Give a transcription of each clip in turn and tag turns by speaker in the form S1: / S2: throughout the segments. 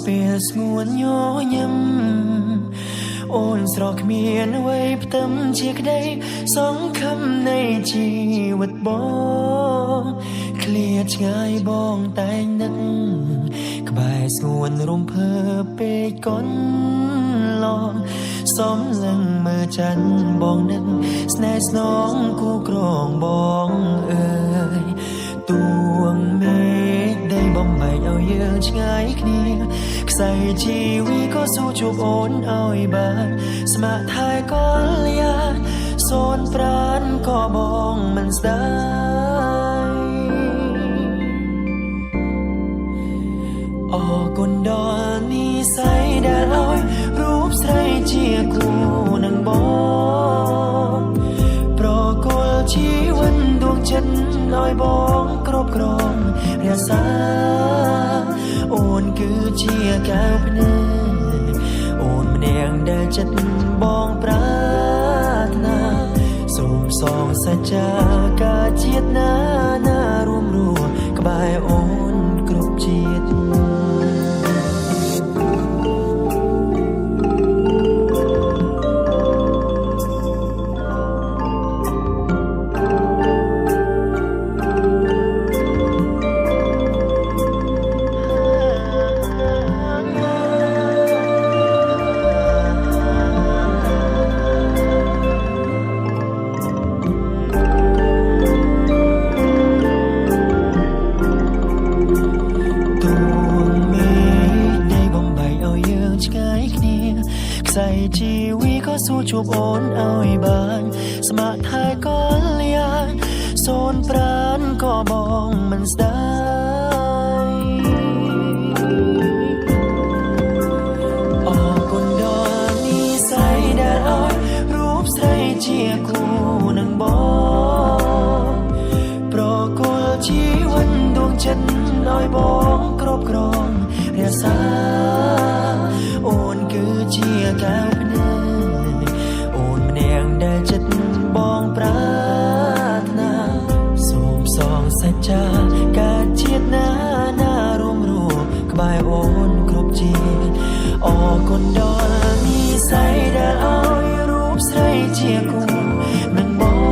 S1: ពេលស្ងួនញញឹមអូនស្រកគ្មានអ្វីផ្ទឹមជាក្តីសង្ឃឹមនៃជីវិតបងឃ្លាតឆ្ងាយបងតែងនឹកក្បែរស្ងួនរំភើបពេកកន់ឡងសំលឹងមើលចាន់បងនឹកស្នេហ៍ស្នងគូក្រងបងអើយទួងមេឃដីបំបែកឲ្យយើងឆ្ងាយគ្នាខ្សែជីវីក៏ស៊ូជួបអូនឲ្យបានស្ម័គ្រថែកលយាសូនប្រានក៏បងមិនស្ដាយអរគុណដល់និស្ស័យដែលឲ្យរូបស្រីជាគូនឹងបងប្រគល់ជីវិតដួងចិត្តឲ្យបងគ្រប់គ្រងរក្សាអូនគឺជាកែវភ្នែកអូនម្នាក់ដែលចិត្តបងប្រាថ្នាសូមសងសច្ចាការជាតិណារួមរស់ក្បែរអូនគ្រប់ជាតិខ្សែជីវីក៏ស៊ូជួបអូនឲ្យបានស្ម័គ្រថែកលយាសូនប្រានក៏បងមិនស្ដាយអរគុណដល់និស្ស័យដែលឲ្យរូបស្រីជាគូនឹងបងប្រគល់ជីវិតដួងចិត្តឲ្យបងគ្រប់គ្រងរក្សាអូនគឺជាកែវភ្នែកអូនម្នាក់ដែលចិត្តបងប្រាថ្នាសូមសងសច្ចាការជាតិណារួមរស់ក្បែរអូនគ្រប់ជាតិអរគុណដល់និស្ស័យដែលឲ្យរូបស្រីជាគូនឹងបង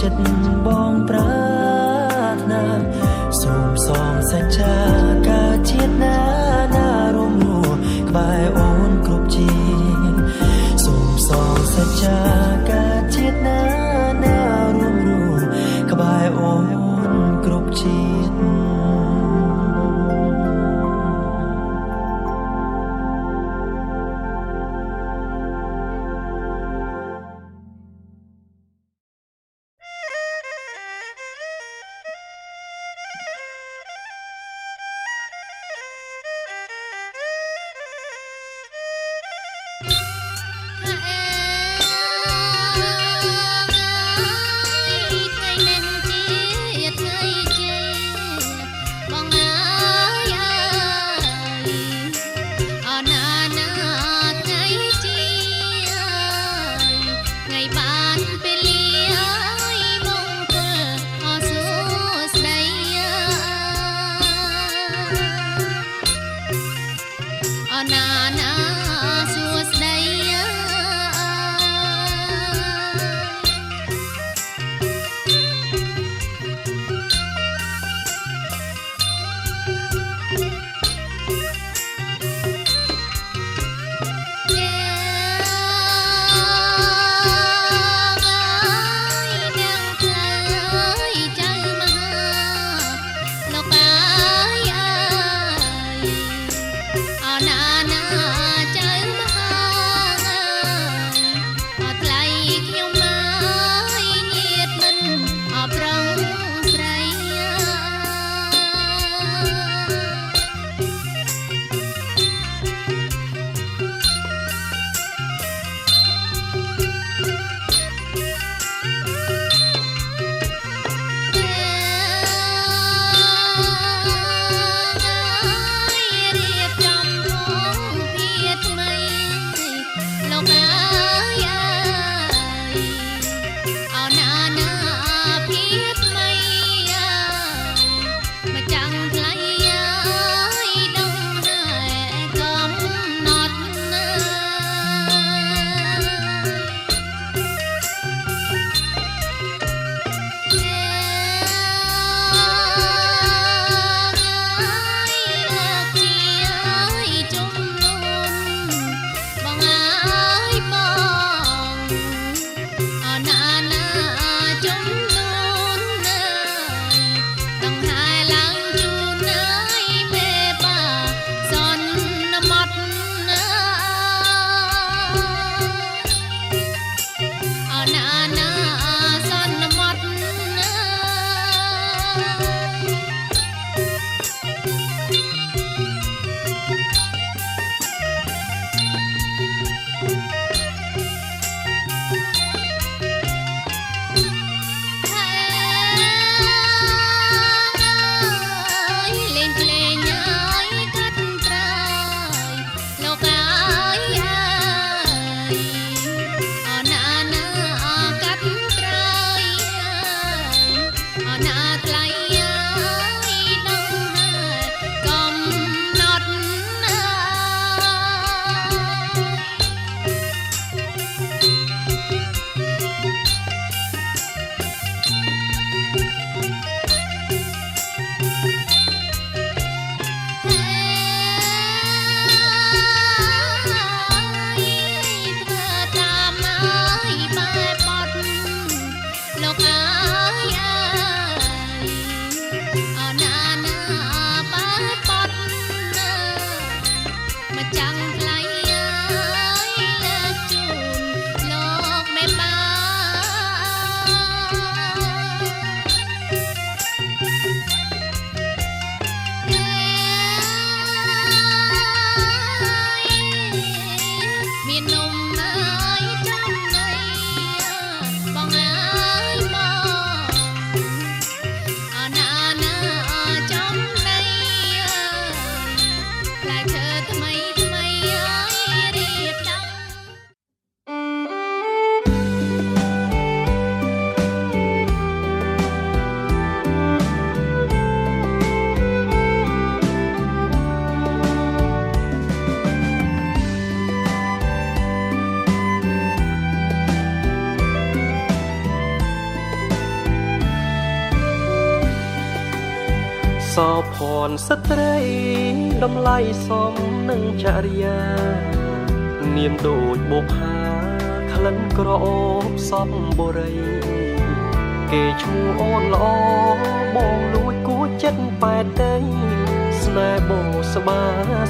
S1: ចិត្តបងប្រាថ្នាសូមសងសច្ចាការជាតិណារួមរស់ក្បែរអូនគ្រប់ជាតិសូមសងសច្ចាការជាតិណារួមរស់ក្បែរអូនគ្រប់ជាតិ
S2: ភ័ណ្ឌស្ត្រីដំឡៃសមនឹងចរិយានាមដូចបុប្ផាក្លិនក្រអូបសពបុរីគេឈ្មោះអូនល្អបងលួចគួចចិត្តប៉ែតដីស្នេហ៍បងស្បា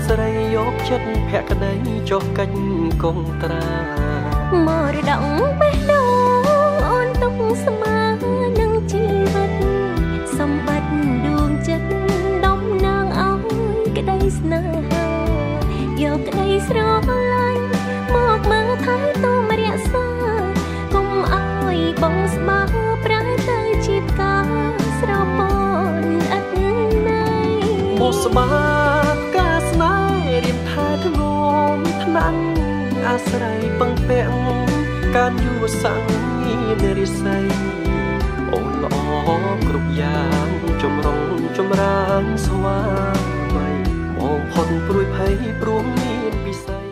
S2: ស្រីយកចិត្តភក្តីចុះកិច្ចកងត្រា
S3: មរតកបេះដូងអូនទុកស្មើនឹងជីវិតសម្បត្តិដួងចិត្តដំណាងអោយក្តីស្នេហាយកក្តីស្រឡាញ់មកមើលថែទាំរក្សាកុំអោយបងស្បាប្រែទៅជាផ្កាស្រពនឥតណៃ
S2: បងស្បាផ្កាស្នេហ៍រៀបថែធ្ងំថ្នាំអាស្រ័យពឹងពាក់ការយុវសង្ឃនារីស័យអូនល្អគ្រប់យ៉ាងចម្រុងចម្រើនស្វាមីមកផុតព្រួយភ័យព្រោះមានពិស័យ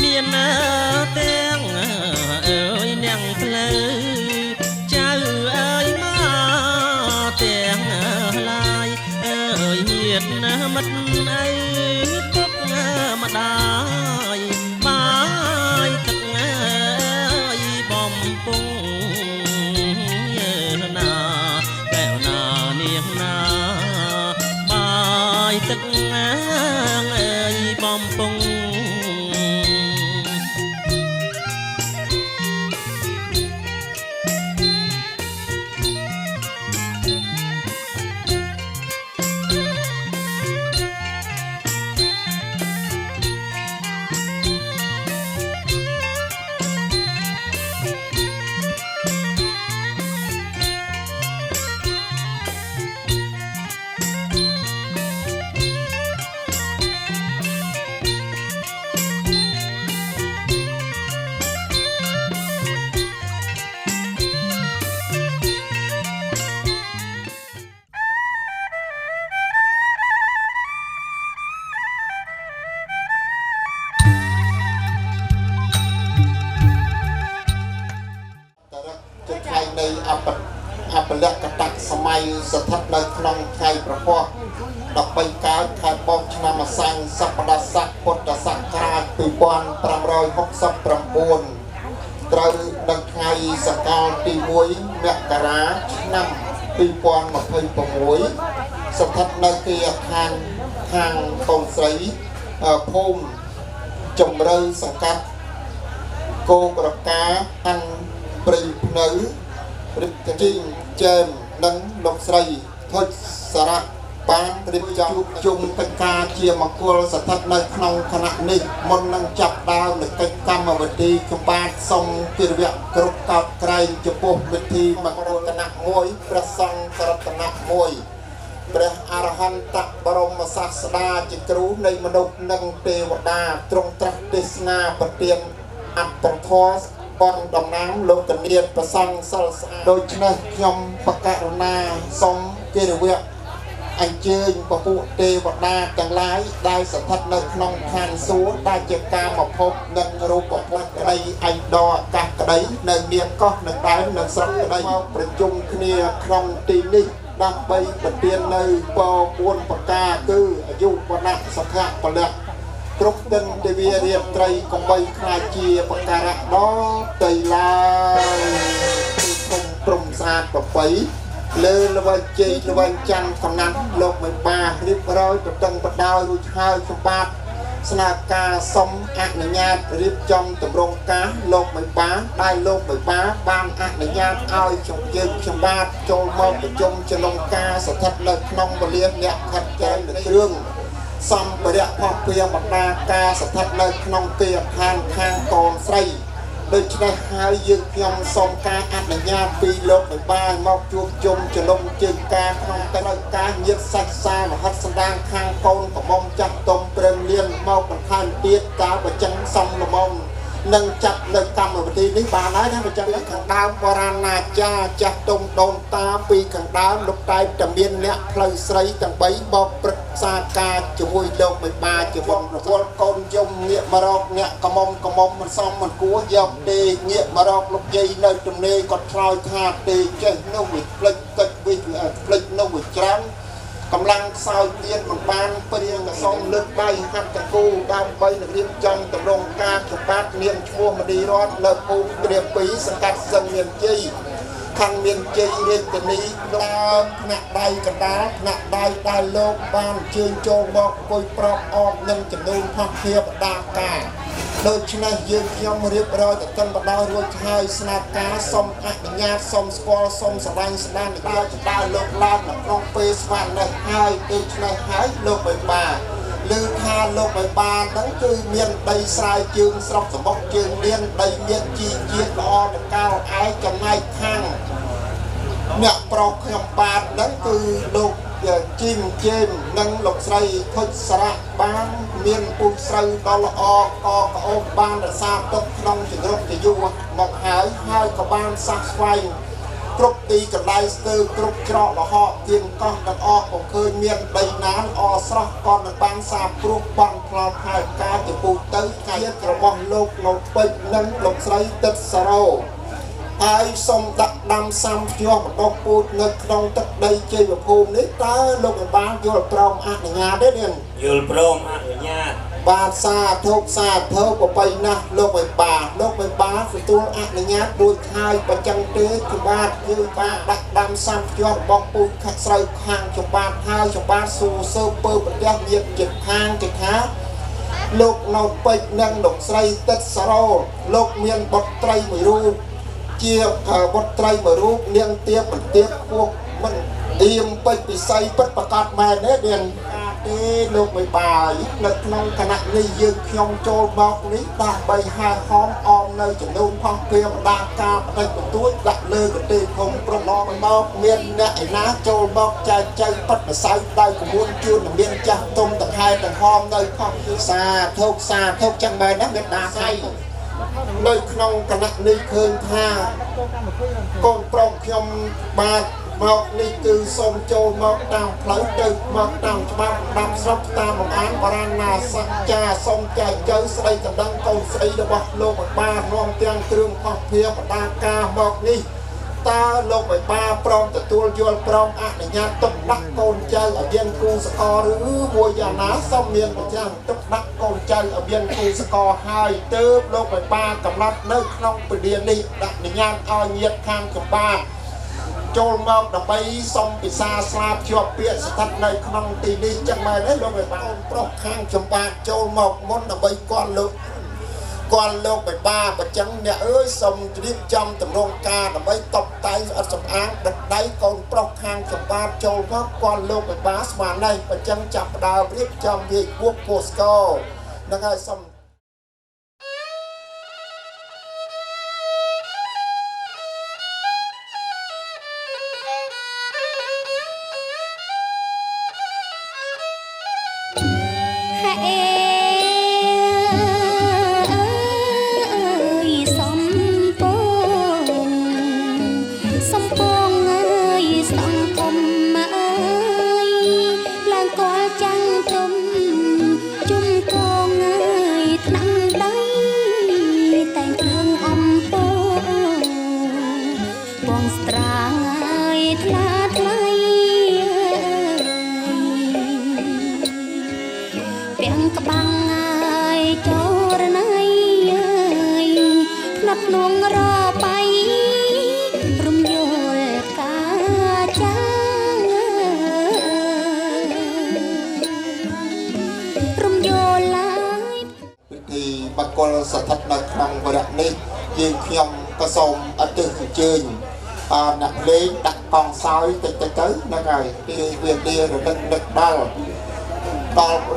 S4: មានទាំង ពុងណាកែវណានាងណាបាយទឹកងាងអើយបំពុង
S5: អបលក្ខតសម័យស្ថិតនៅក្នុងខេត្តប្រពោះ13កើតខែបោកឆ្នាំអសាញ់សប្តាហ៍ស័កពុទ្ធសករាជ2569ត្រូវនៅថ្ងៃសកលទី1មករាឆ្នាំ2026ស្ថិតនៅទីអាខាងខាងកូនស្រីភូមិជំរឿសង្កាត់គោក្រកាអាន់ព្រៃភ្នៅរិទ្ធជីងចែមនិងលោកស្រីធុចសារៈបានរៀបចំជុំកិច្ចការជាមង្គលស្ថិតនៅក្នុងគណៈនេះមុននឹងចាប់ដើមនៃកិច្ចកម្មវិធីសម្បត្តិសូមគិរវៈគ្រប់កោតក្រែងចំពោះវិធីមង្គលគណៈមួយព្រះសង្ឃរតនៈមួយព្រះអរហន្តបរមសាស្តាជាគ្រូនៃមនុស្សនិងទេវតាទ្រង់ត្រាស់ទេសនាប្រទានអត្តធម៌បងតំណាងលោកកនៀតប្រសង់សិលស្អាតដូច្នេះខ្ញុំបកករណាសូមគិរវៈអញ្ជើញពពួកទេវតាទាំងឡាយដែលស្ថិតនៅក្នុងឋានសួគ៌ដែលជាកាមភពនិងរូបភពក្តីឯកដអាកាសក្តីនៅនាមកោះនៅដែននិងស្រុកក្តីមកប្រជុំគ្នាក្នុងទីនេះដើម្បីប្រទាននៅពរ4ប្រការគឺអាយុវណ្ណៈសុខៈពលៈគ្រប់ទិនទេវារាត្រីកំបីខ្លាចជាបការៈដល់ទៅឡើយគុំព្រំស្អាតប្របីលើល្វែងជ័យល្វែងច័ន្ទកំណាត់លោកមិនបារៀបរយប្រតឹងបដោយរួចហើយសម្បត្តិស្នើការសុំអនុញ្ញាតរៀបចំតម្រង់ការលោកមិនបាដែលលោកមិនបាបានអនុញ្ញាតឲ្យយើងសម្បត្តិចូលមកប្រជុំចលងការស្ថិតនៅក្នុងវេលាអ្នកខិតចែងលើគ្រឿងសម្ភារៈផុសព្រាបណ្ដាការស្ថិតនៅក្នុងទីអាខាងខាងកូនស្រីដូច្នេះហើយយើងខ្ញុំសូមការអនុញ្ញាតពីលោកមិនបានមកជួបជុំចលងជើងការក្នុងទៅការញាតសាច់សាមហិតសណ្ដាងខាងកូនកំមុំចាស់ទុំព្រឹងលៀនមកបន្ថែមទៀតតើបច្ចឹងសំលមនឹងចាត់នៅកម្មវិធីនេះបានហើយណាបច្ចឹងខាងដើមបរាណាចាចាស់ទុំដូនតាពីខាងដើមលោកតែតែមានអ្នកផ្លូវស្រីទាំង3បោកព្រឹក្សាការជាមួយលោកមិនបាជាវងរវល់កូនយំងាកមករកអ្នកកំមុំមិនសមមិនគួរយកទេងាកមករកលោកយាយនៅទំនេរគាត់ឆ្លើយថាទេចេះនោះវាផ្លិចទឹកវាផ្លិចនោះវាច្រើនកម្លាំងខ្សោយទៀតមិនបានព្រៀងសូមលើកដៃហាត់តកូដើម្បីនឹងរៀបចំតម្រង់ការសម្បត្តិនាមឈ្មោះមនីរតនៅភូមិគ្រា2សង្កាត់សឹងមានជ័យខាងមានជ័យរាជធានីដើមថ្នាក់ដៃកណ្ដាលថ្នាក់ដៃដែលលោកបានជើញចូលមកអង្គុយប្រកអបនឹងចំនួនផុសព្រាបដាការដូច្នេះយើងខ្ញុំរៀបរយទៅកាន់បដោយរួចហើយស្នើការសូមអនុញ្ញាតសូមស្គាល់សូមស្ដែងស្ដានដល់ចៅលោកឡើងនៅក្នុងពេលស្វានេះហើយដូច្នេះហើយលោកមិនបានឮថាលោកមិនបានហ្នឹងគឺមានដីស្រែជើងស្រុកសមុទ្រជើងលៀនដីមានជីជាតិល្អតកាលឯកចំណែកខាងអ្នកប្រុសខ្ញុំបាទហ្នឹងគឺលោកជីមជេមនិងលោកស្រីធុចសារៈបានមានពូជស្រូវដ៏ល្អកក្អូបបានរក្សាទុកក្នុងជំរុកជាយូរមកហើយក៏បានសាក់ស្វែងគ្រប់ទីកន្លែងស្ទើរគ្រប់ច្រកលហកទៀនកោះទាំងអស់ក៏ឃើញមានដីណាល្អស្រស់ក៏នឹងបានសាព្រោះបងផ្លោតហើយការជាពូទៅជាតិរបស់លោកលោកពេជ្រនិងលោកស្រីទឹកសារ៉ូហើយសូមដាក់ដាំសាំភ្ជាប់បដោះពូជនៅក្នុងទឹកដីជ័យភូមិនេះតើលោកបានយល់ព្រមអនុញ្ញាតទេនាងយល់ព្រមអនុញ្ញាត បាទសាធុប្របីណាស់លោកបិបាទទទួលអនុញ្ញាតរួចហើយបើចឹងទេគឺបាទយើងបាទដាក់ដាំសាំភ្ជាប់បងពូខាត់ស្រូវខាងចំបាទហើយចំបាទស៊ូសើពើប្រទេសមានចិត្តខាងចិត្តថាលោកណូតពេជ្រនិងលោកស្រីទឹកសារ៉ូលោកមានបុត្រីមួយរូបជាបុត្រីមួយរូបនាងទៀបបន្ទាបពួកមិនអៀមពេជ្រពិសីពិតប្រកាសមែនទេមានទេលោកមិនបាយនៅក្នុងគណៈនេះយើងខ្ញុំចូលមកនេះដើម្បីហាហោមអមនៅចំនួនផុសព្រាមដាកាផ្ដេចបន្ទួចដាក់លើកទេភូមិប្រឡងមកមានអ្នកឯណាចូលមកចែកចែងប៉ិតម្សៅដៃក្បួនជួនមានចាស់ទុំតខែតហមនៅផុសសាធុចឹងមែនណាមេដាសៃនៅក្នុងគណៈនេះឃើញថាកូនប្រុសខ្ញុំបាទមកនេះគឺសូមចូលមកតាមផ្លូវទៅមកតាមច្បាប់តាមស្រុកតាមបង្អានបរាណាសច្ចាសូមចែកចៅស្ដីដណ្ដឹងកូនស្រីរបស់លោកបាទនាំទាំងគ្រឿងផុសព្រាបដាកាមកនេះតើលោកបាទព្រមទទួលយល់ព្រមអនុញ្ញាតទុកដាក់កូនចៅឲ្យមានគូសកលឬមួយយ៉ាងណាសូមមានម្ចាស់ទុកដាក់កូនចៅឲ្យមានគូសកលហើយទើបលោកបាទកំណត់នៅក្នុងពលានេះដាក់អនុញ្ញាតឲ្យញាតិខាងចំបាទចូលមកដើម្បីសុំពិសាស្លាប់ជាប់ពាក្យស្ថិតនៅក្នុងទីនេះចឹងមែនទេលោកបិបាទប្រុសខាងចំបាទចូលមកមុនដើម្បីគាត់លោកបិបាទបើចឹងអ្នកអើយសុំរៀបចំតម្រង់ការដើម្បីតបតែងអត់សម្អាងដឹកដៃកូនប្រុសខាងចំបាទចូលមកគាត់លោកបិបាទស្មាននេះបើចឹងចាប់ផ្ដើមរៀបចំវាយពួកពោះស្គរនឹងហើយសុំស្ថិតនៅក្នុងវរៈនេះយើងខ្ញុំក៏សូមអញ្ជើញអ្នកលេងដាក់កងសោយតិចទៅហ្នឹងហើយពីវាលារលឹកនឹកដល់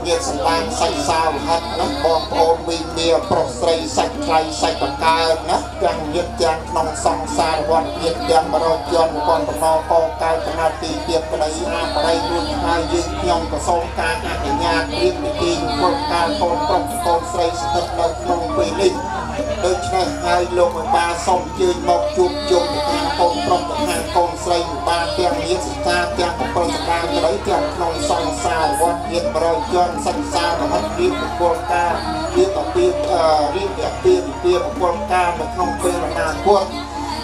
S5: ញាតិសន្តានសាច់សាវហិតណាបងប្អូនមីមាប្រុសស្រីសាច់ថ្លៃសាច់បង្កើនណាទាំងញាតិទាំងក្នុងសង្សារវត្តញាតិទាំង100ជាន់បងតំណកកាយគណៈទីទៀតប្តីអាបរិយរួចហើយយើងខ្ញុំក៏សូមការអនុញ្ញាតរៀបពិធីពលការកូនប្រុសកូនស្រីស្ថិតនៅក្នុងពេលនេះដូច្នេះហើយលោកបាទសូមជើញមកជួបជុំទៅខាងកូនប្រុសទៅខាងកូនស្រីបាទទាំងញាតិសិក្សាទាំង7សកាត្រីទាំងក្នុងសង្សារវត្តញាតិ100ជាន់សិក្សាមហិតរៀបពលការរៀបពីពលការនៅក្នុងពេលអនាគត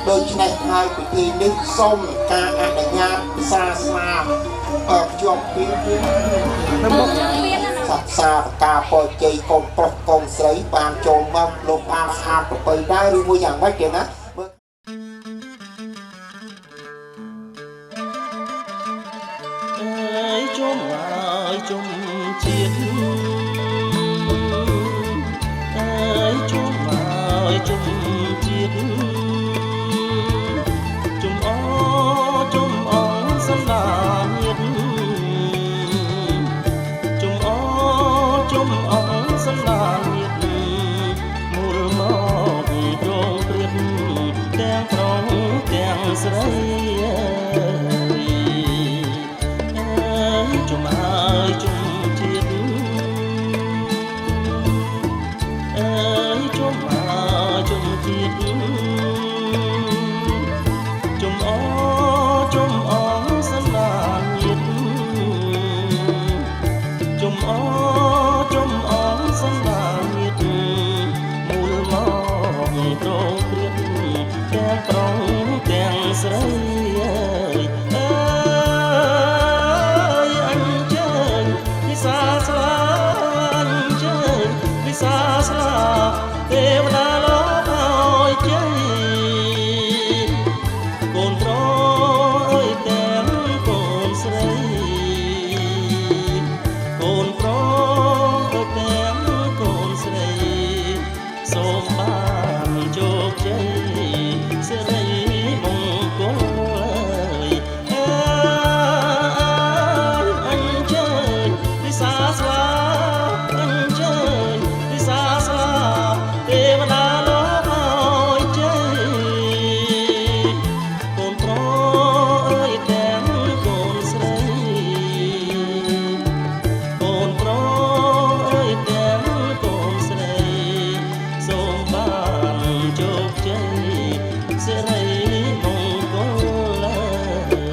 S5: ដូច្នេះហើយពិធីនេះសូមការអនុញ្ញាតពិសាស្នាភ្ជាប់ពីនៅមុខសិក្សាការពរជ័យកូនប្រុសកូនស្រីបានចូលមកលោកបានស្អាតប្រពៃដែរឬមួយយ៉ាងម៉េចទេណា
S4: ជុំហើយជុំជាតិជុំហើយជុំជាតិជុំអសន្តាញាតជុំសន្តាញាតមូលមករងព្រៀបទាំងប្រុសទាំងស្រីជុំហើយជុំជាតិជុំហើយជុំជាតិជុំសន្តាញាតជុំសន្តាញាតមូលមកត្រង់ព្រៀបទាំងប្រុសទាំងស្រីអញ្ជើញពិសាស្លាអញ្ជើញ សិរីមង្គលឡើយ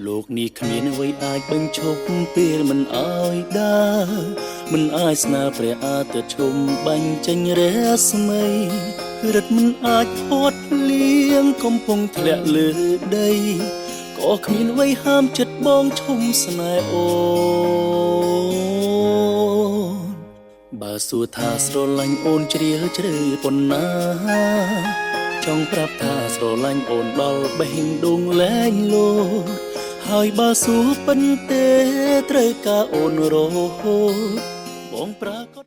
S4: លោកនេះគ្មានអ្វីអាចបញ្ឈប់ពេលមិនអើយដើរមិនអាចស្នាព្រះអាទិត្យឈុំបាញ់ចេញរស្មី
S1: រឹតមិនអាចផាត់លៀងកំពុងធ្លាក់លើដីក៏គ្មានអ្វីហាមចិត្តបងឈុំស្នេហ៍អូនបើសួរថាស្រឡាញ់អូនជ្រាលជ្រៅប៉ុណ្ណាចង់ប្រាប់ថាស្រឡាញ់អូនដល់បេះដូងលែងលោហើយបើសួរពិនទេត្រូវការអូនរហូតបងប្រាកដ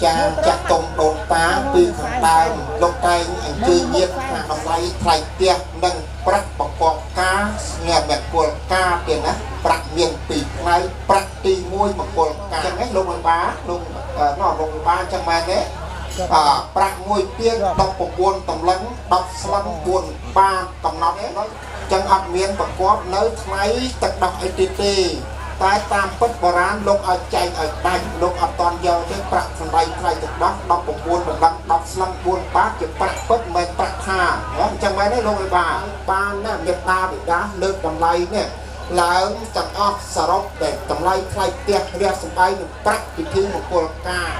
S5: ចាចាក់តុងដូនតាពីខាងដើមលោកតែងអញ្ជើញញាតិថាតម្លៃថ្លៃផ្ទះនិងប្រាក់ប្រកបការស្ងាត់មង្គលការទៀតណាប្រាក់មានពីផ្នែកប្រាក់ទី1មង្គលការចឹងឯងលោកបាលោកលោកបាចឹងមែនទេប្រាក់មួយទៀត19តម្លឹង10ស្លឹង4បាកំណត់ឯងចឹងអត់មានប្រកបនៅថ្លៃទឹកដោះអីទេតែតាមពិតបុរាណលោកឲ្យចែកឲ្យដាច់លោកអត់តន់យកទេប្រាក់សម្ដីថ្លៃទឹកដោះ19តម្លឹង10ស្លឹង4បាជាប្រាក់ពិតមិនមែនប្រាក់ថាអញ្ចឹងមែនទេលោកបានណាមេត្តាបិតាលើកតម្លៃនេះឡើងទាំងអស់សរុបតែតម្លៃថ្លៃផ្ទះរាជសម្បែងនិងប្រាក់ពិធីមង្គលការ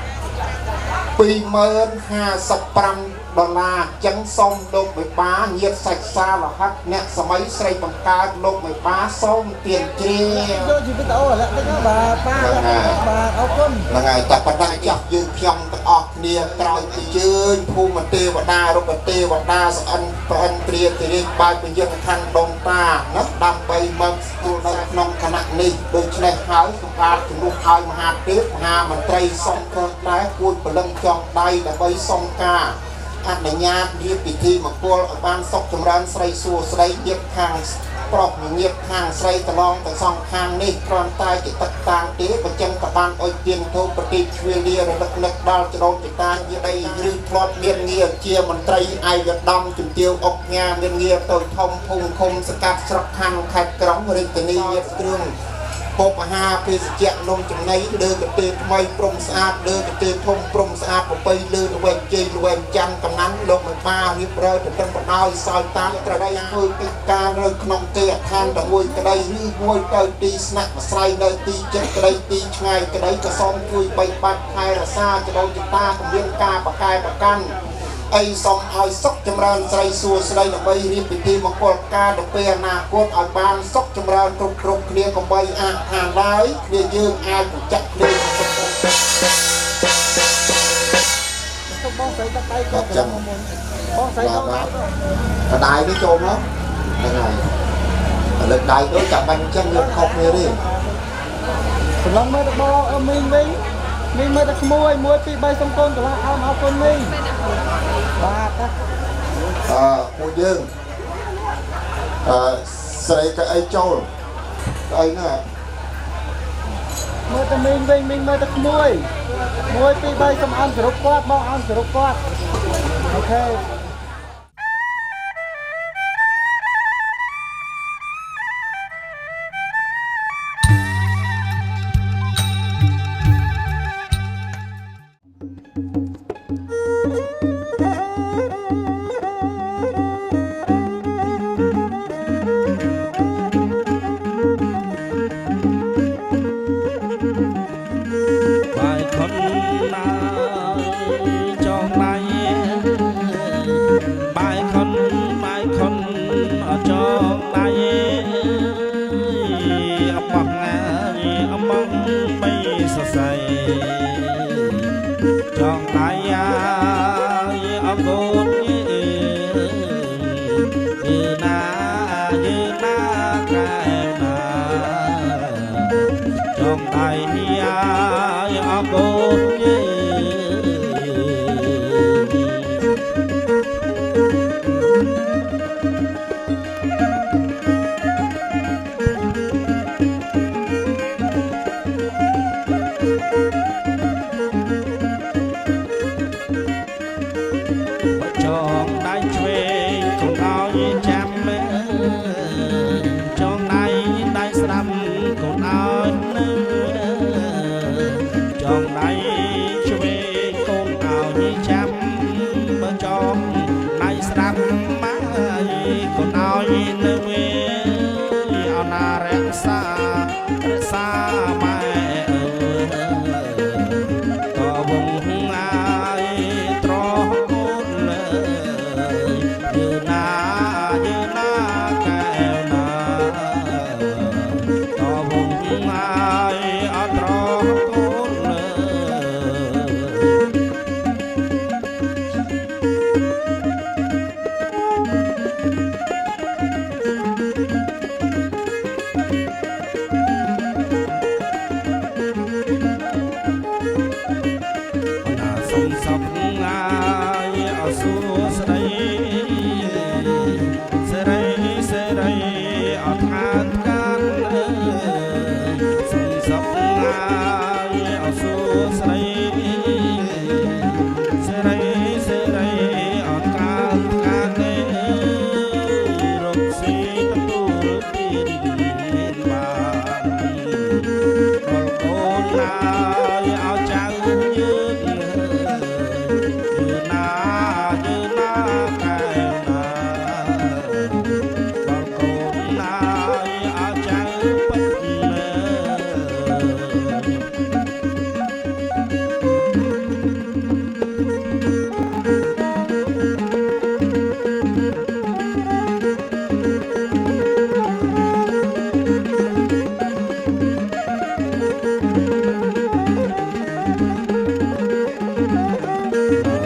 S5: $2,055ចឹងសូមលោកមេបាញាតិសាច់សាលហិតអ្នកសម័យស្រីបង្កើតលោកមេបាសូមទានជ្រាយកជីវិតអូឡាក់ទៅបាទបាទអរគុណហ្នឹងហើយតែប៉ុណ្ណឹងចាស់យើងខ្ញុំទាំងអស់គ្នាក្រោយអញ្ជើញភូមិទេវតារុក្ខទេវតាស្អិនប្រអិនព្រាតិរិយបាយពយន្តខណ្ឌដងតាណាដើម្បីមកស្គាល់នៅក្នុងគណៈនេះដូច្នេះហើយសម្រាប់ជំនួសឲ្យមហាទេពមហាមន្ត្រីសុំក្រឹតដែរគួយពលឹងចង់ដៃដើម្បីសុំការអនុញ្ញាតរៀបពិធីមង្គលឲ្យបានសុខចម្រើនស្រីសួស្ដីញាតិខាងប្រុសនិងញាតិខាងស្រីកន្លងទាំងសងខាងនេះគ្រាន់តែជាទឹកតាំងទេបើចឹងក៏បានអុយទានធូបប្រតិជ្វាលារលឹកនឹកដល់ចដូនចតាញាតិឬធ្លាប់មានងារជាមន្ត្រីឯកឧត្តមជំទាវអុកញ៉ាមានងារតូចធំភូមិឃុំសកាត់ស្រុកខណ្ឌខេត្តក្រុងរាជធានីញាតិគ្រឿងពុកអាហារភេសជ្ជៈនំចំណីលើកទេថ្មីព្រំស្អាតលើកទេធំព្រំស្អាតប្របីលើល្វែងជ័យល្វែងច័ន្ទកំណាន់លោកមេបារៀបរយទៅទាំងបដ ாய் សោយតាមត្រដីធ្វើកិច្ចការនៅក្នុងទេអឋានតែមួយក្តីឬមួយទៅទីស្នាក់អាស្រ័យនៅទីចិត្តក្តីទីឆ្ងាយក្តីក៏សូមជួយបីបាច់ថែរក្សាចដូនចតាគមានការបកកែប្រកាន់អីសូមឲ្យសុខចម្រើនស្រីសួស្ដីដើម្បីរៀបពិធីមង្គលការទៅពេលអនាគតឲ្យបានសុខចម្រើនគ្រប់គ្នាកុំបីអាក់ខានឡើយគ្នាយើងអាចបញ្ជាក់គ្នាសុខបងស្រីតៃក៏ចាំបងស្រីទៅកដៃនេះចូលមកហ្នឹងហើយលើកដៃទៅចាំបាញ់អញ្ចឹងយើងខុសគ្នាទេសម្លឹងមើលទៅបងមីងវិញមីងមើលតែក្មួយ1 2 3សុំកូនកន្លះអរគុណមីងបាទពួកយើងស្រីក៏អីចូលអីណាមើលតែមីងវិញមីងមើលតែក្មួយ1 2 3សុំអន់សរុបគាត់បងអន់សរុបគាត់អូខេ
S4: ច ងដៃឆ្វេងកុំឲ្យចាំចងដៃស្ដាប់កុំឲ្យនៅចងដៃឆ្វេងកុំឲ្យចាំបើចងដៃស្ដាប់មកកុំឲ្យនៅវាអនារក្សាម៉ែក៏វងអាយត្រកូនលើយឺណាកែវណាក៏វងអាយអត់ត្រកូនលើសុំសពងាយអសួស្ដីសេរីអត់ខាតកានសុំសពងាយអសួស្ដីសេរីអត់ខាតកានរកស៊ីទទួលពីមានបានដល់កូនណាយឲ្យចៅយើងណាកែណាដល់កូនណាយឲ្យចៅពិត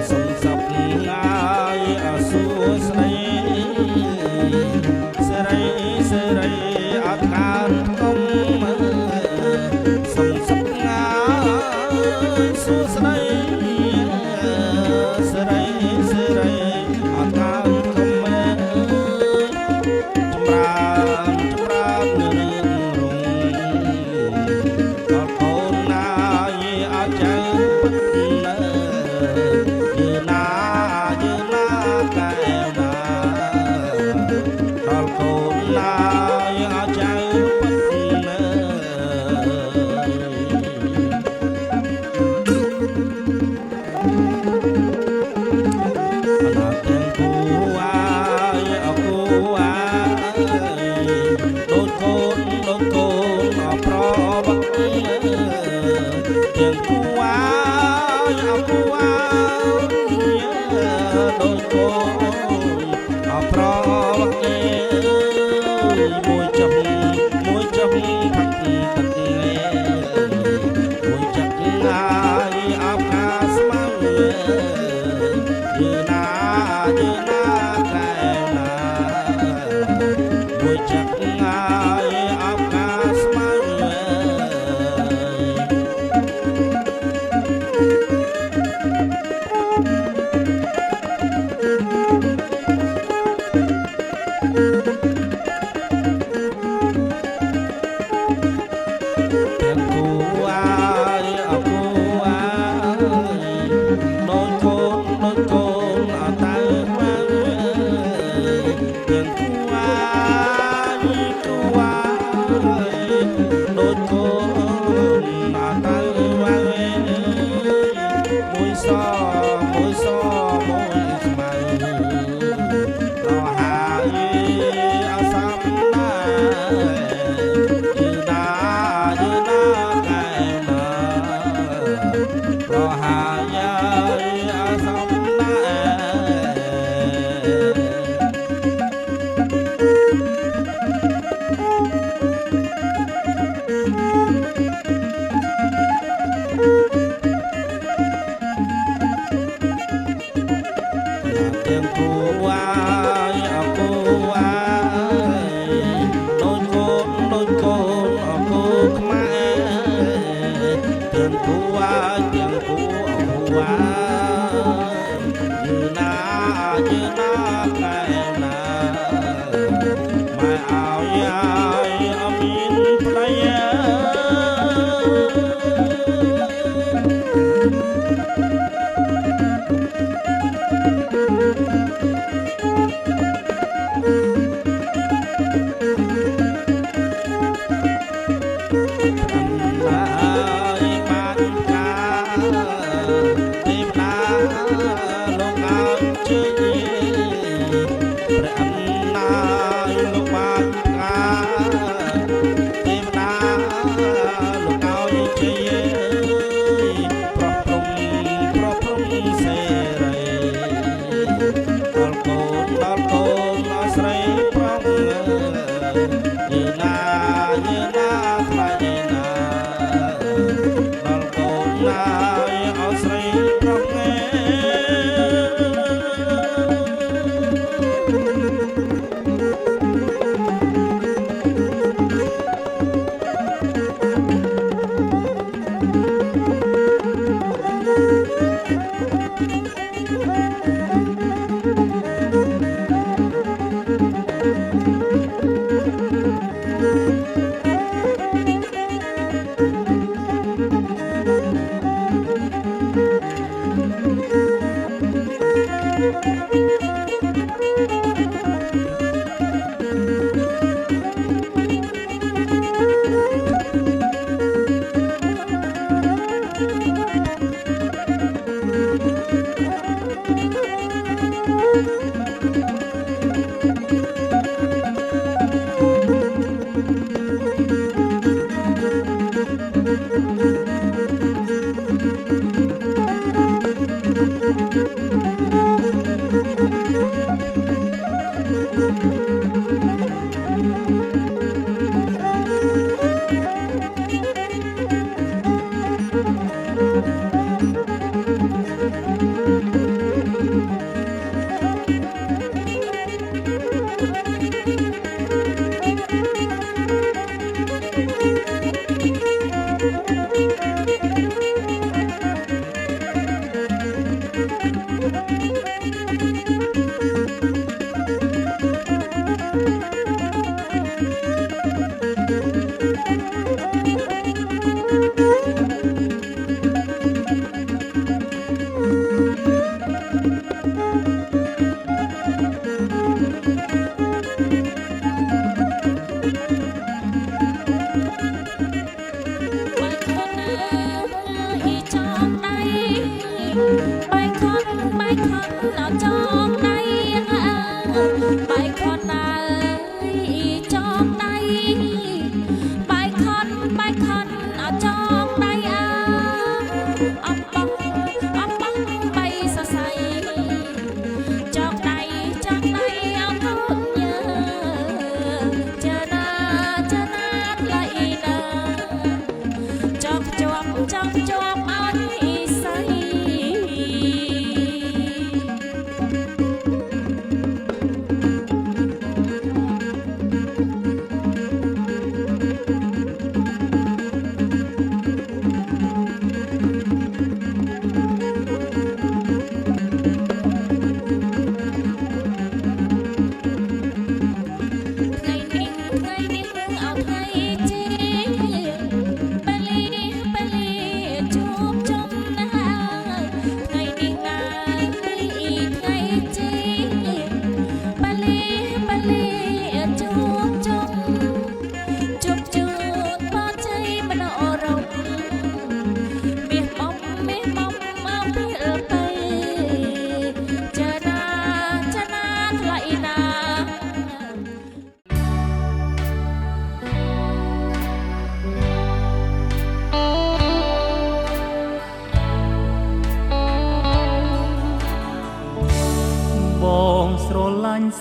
S4: សុំសពងាយអសួស្ដីសេរីអត់ខានគុំសុំសពងាយសួស្ដីសេរីអត់ខានគុំចម្រើននៅរឿងរុងដល់កូនណាយអត់ចៅពិតនៅយឺណាកែណាដល់កូនណាយអត់ចៅពិតនៅអនាគតគូអាយអគូអាយដូចកូនអប្របាក់ទាំងគូអាយអគូអាយដូចកូនអប្របាក់មួយចាប់ផាត់ទឹកមួយចាប់ងាយអបខាស្មៅយឺណាកែណាមួយចាប់ងាយអបខាស្មៅទាំងគូអាយអគូអាយដូចកូនអត់ទៅមកទាំងគូអាយដូចកូនអត់ទៅមកមួយសមួយស្មៅរហើយអសំណាយឺណាកែណារហើយអសំណាទាំងគូអាយអគូអាយដូចកូនអគូខ្មែរទាំងគូអាយទាំងគូអគូអាយយឺណាកែណាម៉ែឲ្យអមានប្តី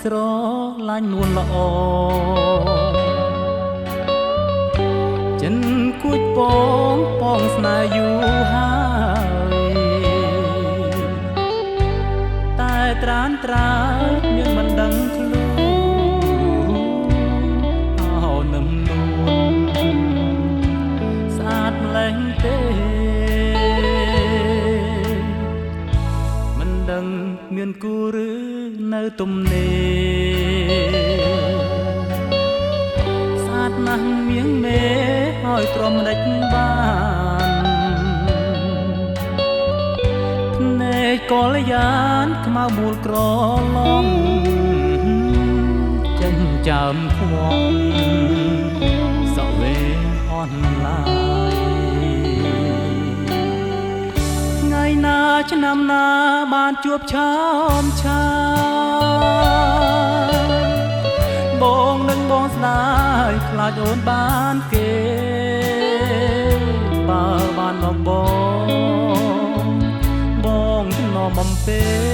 S2: ស្រឡាញ់នួនល្អចិនគួចបងស្នេហ៍យូរហើយតែត្រានត្រើយនឹងមិនដឹងខ្លួនអោនឹមនួនស្អាតម្លេះទេមិនដឹងមានគូឬនៅទំនេរស្អាតណាស់មៀងមេហើយទ្រាំដេចបានភ្នែកកលយានខ្មៅមូលក្រឡំចិញ្ចើមខ្វក់សវេអនឡាយថ្ងៃណាឆ្នាំណាបានជួបឆោមឆាបងនឹងបងស្ដាយខ្លាចអូនបានគេបើបានមកបងចំណំអំពេល